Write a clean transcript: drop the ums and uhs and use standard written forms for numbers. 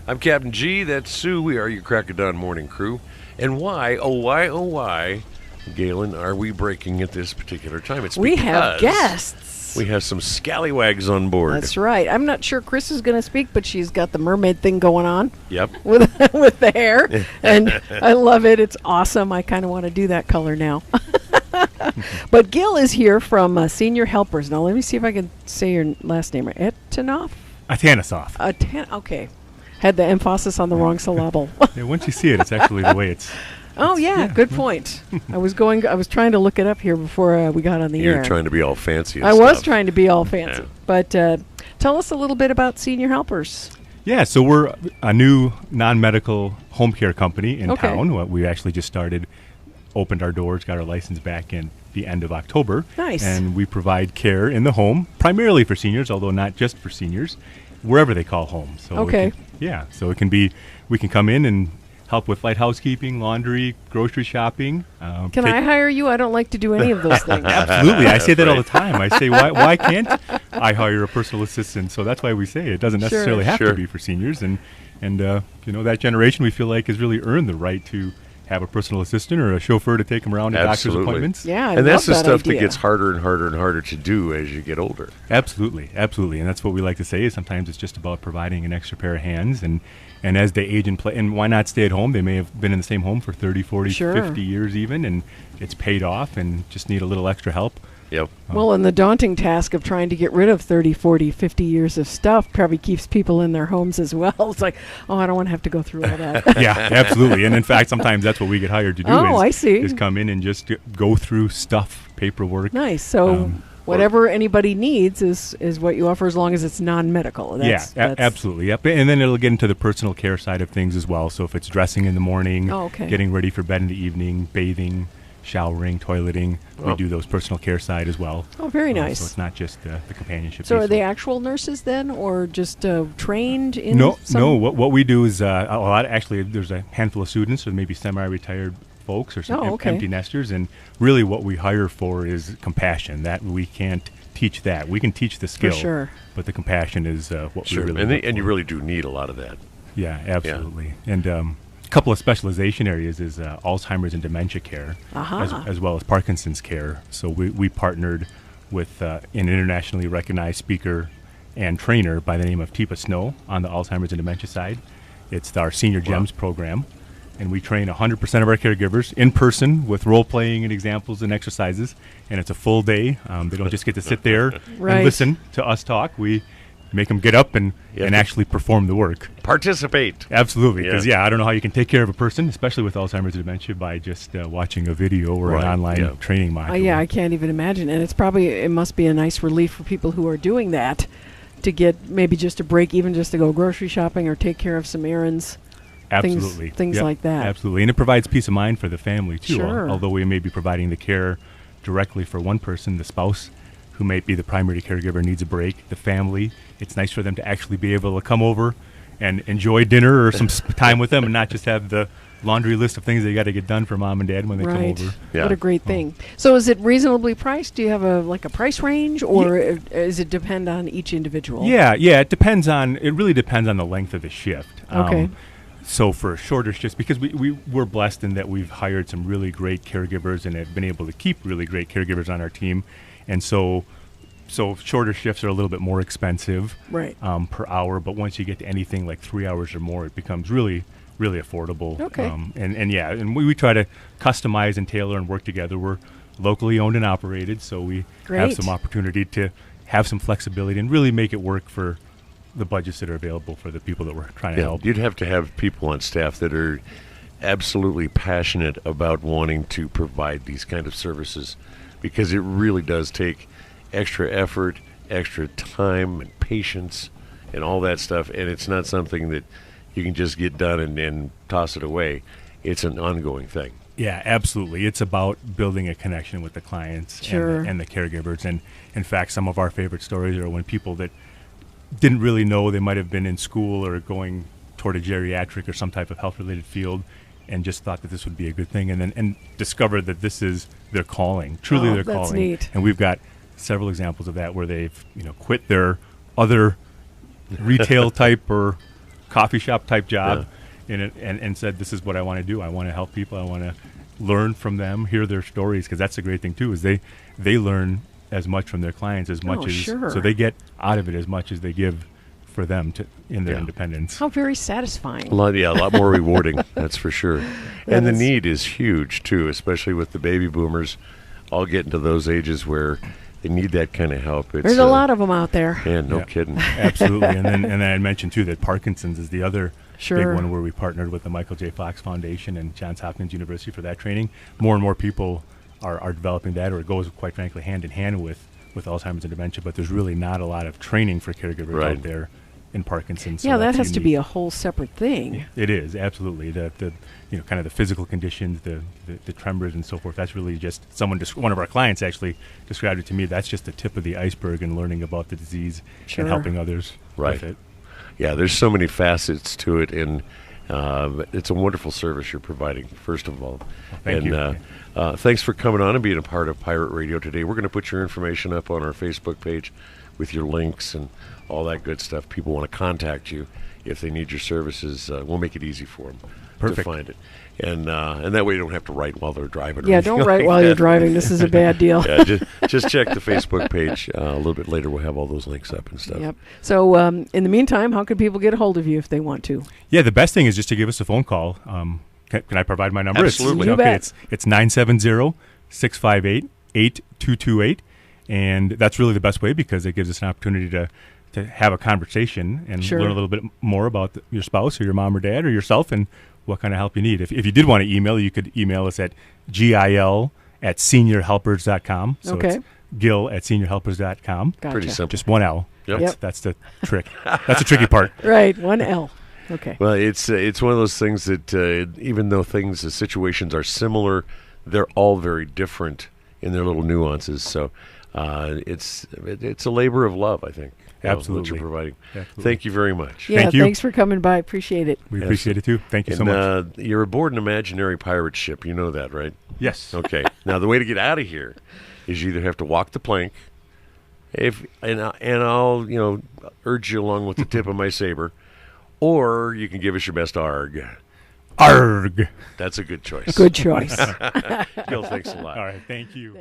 I'm Captain G. That's Sue. We are your Crack of Dawn morning crew. And why, oh why, Galen, are we breaking at this particular time? It's We have because guests. We have some scallywags on board. That's right. I'm not sure Chris is going to speak, but she's got the mermaid thing going on. Yep. with the hair. And I love it. It's awesome. I kind of want to do that color now. But Gil is here from Senior Helpers. Now, let me see if I can say your last name. Atanasoff? Atanasoff. Okay. Had the emphasis on the wrong syllable. Yeah, once you see it, it's actually the way it's. Oh, yeah. Good point. I was trying to look it up here before we got on the air. You're trying to be all fancy and I stuff. was trying to be all fancy. Yeah. But tell us a little bit about Senior Helpers. Yeah, so we're a new non-medical home care company in Okay. town. We actually just opened our doors, got our license back in the end of October. Nice. And we provide care in the home, primarily for seniors, although not just for seniors, wherever they call home. So Okay. So it can be, we can come in and help with light housekeeping, laundry, grocery shopping. Can I hire you? I don't like to do any of those things. Absolutely. I say that all the Right. time. I say, why can't I hire a personal assistant? So that's why we say it doesn't necessarily have Sure. to be for seniors. And that generation we feel like has really earned the right to have a personal assistant or a chauffeur to take them around to doctor's Absolutely. appointments. Yeah, I And that's the love stuff idea. that gets harder and harder and harder to do as you get older. Absolutely. And that's what we like to say is sometimes it's just about providing an extra pair of hands. And as they age and play, and why not stay at home? They may have been in the same home for 30, 40, Sure. 50 years even, and it's paid off and just need a little extra help. Yep. Well, and the daunting task of trying to get rid of 30, 40, 50 years of stuff probably keeps people in their homes as well. It's like, oh, I don't want to have to go through all that. Yeah, absolutely. And in fact, sometimes that's what we get hired to do. Oh, I is, see. Is come in and just go through stuff, paperwork. Nice. So whatever anybody needs is what you offer as long as it's non-medical. That's Absolutely. Yep. And then it'll get into the personal care side of things as well. So if it's dressing in the morning, Oh, okay. getting ready for bed in the evening, bathing, showering, toileting, we do those personal care side as well. Oh, very nice. So it's not just the companionship. So piece. are they actual nurses then, or just trained in No. some? What we do is a lot. Actually, there's a handful of students, or maybe semi-retired folks, or some okay. empty nesters, and really what we hire for is compassion. That we can't teach that. We can teach the skill, sure. but the compassion is what Sure. we really. And, look and you for. really do need a lot of that. Yeah, absolutely. And a couple of specialization areas is Alzheimer's and dementia care, as well as Parkinson's care. So we partnered with an internationally recognized speaker and trainer by the name of Teepa Snow on the Alzheimer's and dementia side. It's our Senior Gems program, and we train 100% of our caregivers in person with role-playing and examples and exercises, and it's a full day. They don't just get to sit there Right. and listen to us talk. We make them get up and actually perform the work. Participate. Absolutely, because Yeah. I don't know how you can take care of a person, especially with Alzheimer's and dementia, by just watching a video or Right, an online yeah. training module. Yeah, I can't even imagine. And it must be a nice relief for people who are doing that to get maybe just a break, even just to go grocery shopping or take care of some errands. Absolutely, Things Yep, like that. Absolutely, and it provides peace of mind for the family too. Sure. Although we may be providing the care directly for one person, the spouse, who might be the primary caregiver, needs a break. The family, it's nice for them to actually be able to come over and enjoy dinner or some time with them, and not just have the laundry list of things they got to get done for mom and dad when they come Right. over. Yeah. What a great thing. So is it reasonably priced? Do you have a price range, or does it depend on each individual? Yeah, it really depends on the length of the shift. Okay. So for shorter shifts, because we're blessed in that we've hired some really great caregivers and have been able to keep really great caregivers on our team. And so shorter shifts are a little bit more expensive Right. per hour. But once you get to anything like 3 hours or more, it becomes really, really affordable. Okay. And we try to customize and tailor and work together. We're locally owned and operated, so we Great. have some opportunity to have some flexibility and really make it work for the budgets that are available for the people that we're trying to help. You'd have to have people on staff that are absolutely passionate about wanting to provide these kind of services, because it really does take extra effort, extra time and patience and all that stuff, and it's not something that you can just get done and toss it away. It's an ongoing thing. Yeah, absolutely. It's about building a connection with the clients Sure. and the caregivers. And in fact, some of our favorite stories are when people that didn't really know, they might have been in school or going toward a geriatric or some type of health-related field, and just thought that this would be a good thing, and then discovered that this is their calling, truly their that's calling. neat. And we've got several examples of that where they've quit their other retail type or coffee shop type job, and said, "This is what I want to do. I want to help people. I want to learn from them, hear their stories, because that's the great thing too. Is they learn as much from their clients as much as sure. so they get out of it as much as they give for them in their independence. How very satisfying. A lot more rewarding. That's for sure. And the is- need is huge too, especially with the baby boomers all getting to those ages where they need that kind of help. It's, There's a lot of them out there. Man, no kidding. Absolutely. And then I mentioned too that Parkinson's is the other Sure. big one, where we partnered with the Michael J. Fox Foundation and Johns Hopkins University for that training. More and more people are developing that, or it goes, quite frankly, hand in hand with Alzheimer's and dementia, but there's really not a lot of training for caregivers out there in Parkinson's. So yeah, that that's has to be unique. a whole separate thing. It is, absolutely. The kind of the physical conditions, the tremors and so forth, that's really just one of our clients actually described it to me. That's just the tip of the iceberg in learning about the disease Sure. and helping others Right. with it. Yeah, there's so many facets to it, and it's a wonderful service you're providing, first of all. Thank you. Thanks for coming on and being a part of Pirate Radio today. We're going to put your information up on our Facebook page with your links and all that good stuff. People want to contact you if they need your services. We'll make it easy for them to find it. And that way you don't have to write while they're driving. or Yeah, anything don't like write while that. you're driving. This is a bad deal. Yeah, just check the Facebook page. A little bit later, we'll have all those links up and stuff. Yep. So in the meantime, how can people get a hold of you if they want to? Yeah, the best thing is just to give us a phone call. Can I provide my number? Absolutely. You Okay, bet. it's 970-658-8228, and that's really the best way because it gives us an opportunity to have a conversation and Sure. learn a little bit more about your spouse or your mom or dad or yourself and what kind of help you need. If you did want to email, you could email us at gil@seniorhelpers.com. So Okay. it's gil@seniorhelpers.com. Gotcha. Pretty simple. Just one L. Yep. That's the trick. That's the tricky part. Right, one L. Okay. Well, it's one of those things that even though the situations are similar, they're all very different in their little nuances. So it's a labor of love, I think. Absolutely. What you're providing. Absolutely. Thank you very much. Yeah, Thank you. thanks for coming by. Appreciate it. We appreciate it too. Thank you so much. You're aboard an imaginary pirate ship. You know that, right? Yes. Okay. Now the way to get out of here is you either have to walk the plank, and I'll urge you along with the tip of my saber, or you can give us your best arg. Arg. That's a good choice. Good choice. Gil, thanks a lot. All right. Thank you.